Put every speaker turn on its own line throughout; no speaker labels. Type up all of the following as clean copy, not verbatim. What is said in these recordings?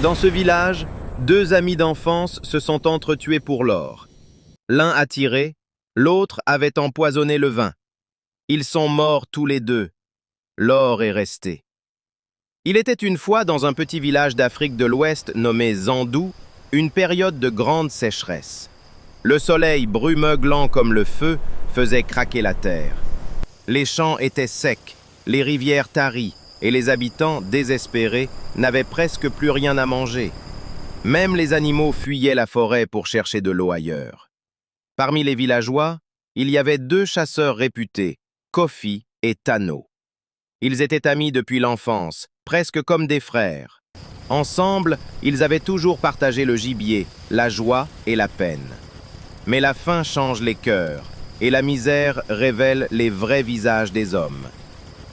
Dans ce village, deux amis d'enfance se sont entretués pour l'or. L'un a tiré, l'autre avait empoisonné le vin. Ils sont morts tous les deux. L'or est resté. Il était une fois dans un petit village d'Afrique de l'Ouest nommé Zandou, une période de grande sécheresse. Le soleil brumeuglant comme le feu faisait craquer la terre. Les champs étaient secs, les rivières taries, et les habitants, désespérés, n'avaient presque plus rien à manger. Même les animaux fuyaient la forêt pour chercher de l'eau ailleurs. Parmi les villageois, il y avait deux chasseurs réputés, Kofi et Tano. Ils étaient amis depuis l'enfance, presque comme des frères. Ensemble, ils avaient toujours partagé le gibier, la joie et la peine. Mais la faim change les cœurs, et la misère révèle les vrais visages des hommes.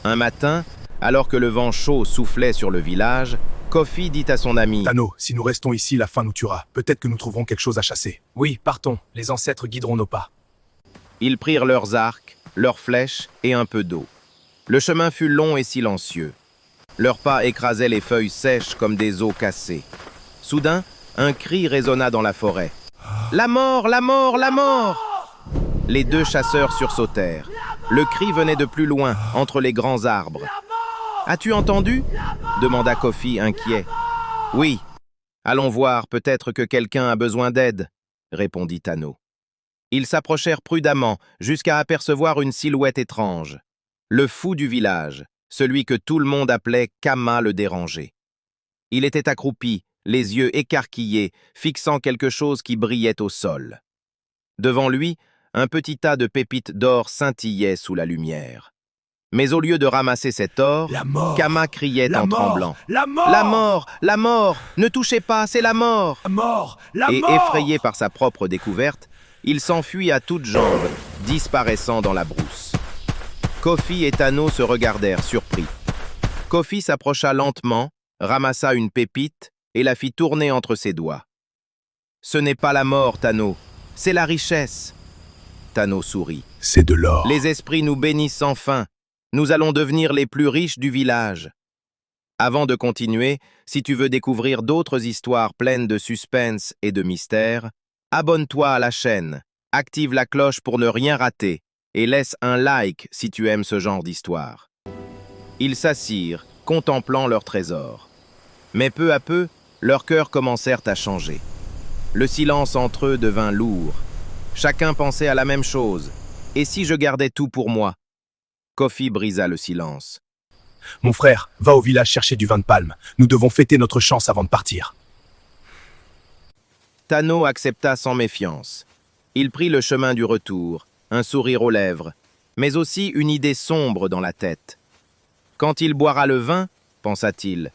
Un matin, alors que le vent chaud soufflait sur le village, Kofi dit à son ami «
Tano, si nous restons ici, la faim nous tuera. Peut-être que nous trouverons quelque chose à chasser.
Oui, partons. Les ancêtres guideront nos pas. »
Ils prirent leurs arcs, leurs flèches et un peu d'eau. Le chemin fut long et silencieux. Leurs pas écrasaient les feuilles sèches comme des os cassés. Soudain, un cri résonna dans la forêt. « La mort, la mort, la mort !» Les deux chasseurs sursautèrent. Le cri venait de plus loin, entre les grands arbres. « As-tu entendu ?» demanda Kofi, inquiet. « Oui. Allons voir, peut-être que quelqu'un a besoin d'aide, » répondit Tano. Ils s'approchèrent prudemment, jusqu'à apercevoir une silhouette étrange. Le fou du village, celui que tout le monde appelait Kama le dérangé. Il était accroupi, les yeux écarquillés, fixant quelque chose qui brillait au sol. Devant lui, un petit tas de pépites d'or scintillait sous la lumière. Mais au lieu de ramasser cet or, Kama criait en tremblant. « La mort! La mort! La mort! Ne touchez pas, c'est la mort !» Et effrayé par sa propre découverte, il s'enfuit à toutes jambes, disparaissant dans la brousse. Kofi et Tano se regardèrent surpris. Kofi s'approcha lentement, ramassa une pépite et la fit tourner entre ses doigts. « Ce n'est pas la mort, Tano, c'est la richesse. » Tano sourit.
« C'est de l'or. »
Les esprits nous bénissent enfin. Nous allons devenir les plus riches du village. Avant de continuer, si tu veux découvrir d'autres histoires pleines de suspense et de mystère, abonne-toi à la chaîne, active la cloche pour ne rien rater et laisse un like si tu aimes ce genre d'histoire. Ils s'assirent, contemplant leur trésor. Mais peu à peu, leurs cœurs commencèrent à changer. Le silence entre eux devint lourd. Chacun pensait à la même chose. Et si je gardais tout pour moi? Kofi brisa le silence.
« Mon frère, va au village chercher du vin de palme. Nous devons fêter notre chance avant de partir. »
Tano accepta sans méfiance. Il prit le chemin du retour, un sourire aux lèvres, mais aussi une idée sombre dans la tête. Quand il boira le vin, pensa-t-il,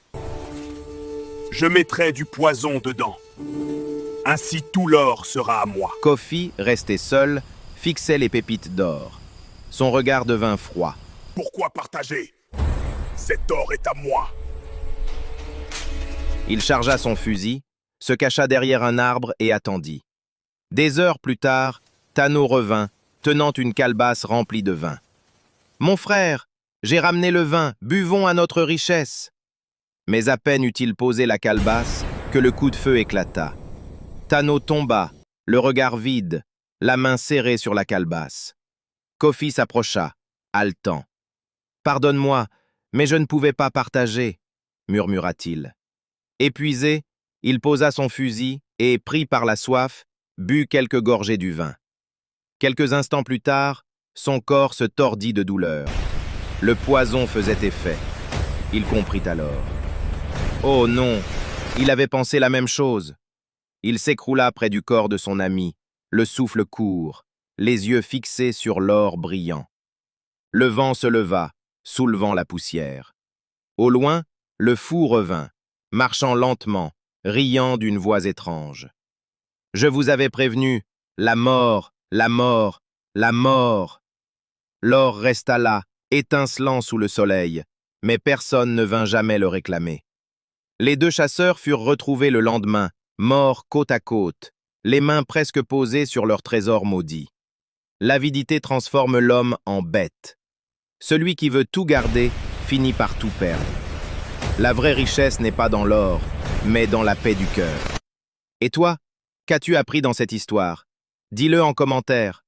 Je mettrai du poison dedans. Ainsi tout l'or sera à moi.
Kofi, resté seul, fixait les pépites d'or. Son regard devint froid.
Pourquoi partager? Cet or est à moi.
Il chargea son fusil, se cacha derrière un arbre et attendit. Des heures plus tard, Tano revint, tenant une calebasse remplie de vin. « Mon frère, j'ai ramené le vin, buvons à notre richesse !» Mais à peine eut-il posé la calebasse que le coup de feu éclata. Tano tomba, le regard vide, la main serrée sur la calebasse. Kofi s'approcha, haletant. « Pardonne-moi, mais je ne pouvais pas partager, » murmura-t-il. Épuisé, il posa son fusil et, pris par la soif, but quelques gorgées du vin. Quelques instants plus tard, son corps se tordit de douleur. Le poison faisait effet. Il comprit alors. Oh non, il avait pensé la même chose. Il s'écroula près du corps de son ami, le souffle court, les yeux fixés sur l'or brillant. Le vent se leva, soulevant la poussière. Au loin, le fou revint, marchant lentement, riant d'une voix étrange. « Je vous avais prévenu, la mort, la mort, la mort !» L'or resta là, étincelant sous le soleil, mais personne ne vint jamais le réclamer. Les deux chasseurs furent retrouvés le lendemain, morts côte à côte, les mains presque posées sur leur trésor maudit. L'avidité transforme l'homme en bête. Celui qui veut tout garder finit par tout perdre. La vraie richesse n'est pas dans l'or, mais dans la paix du cœur. Et toi, qu'as-tu appris dans cette histoire? Dis-le en commentaire.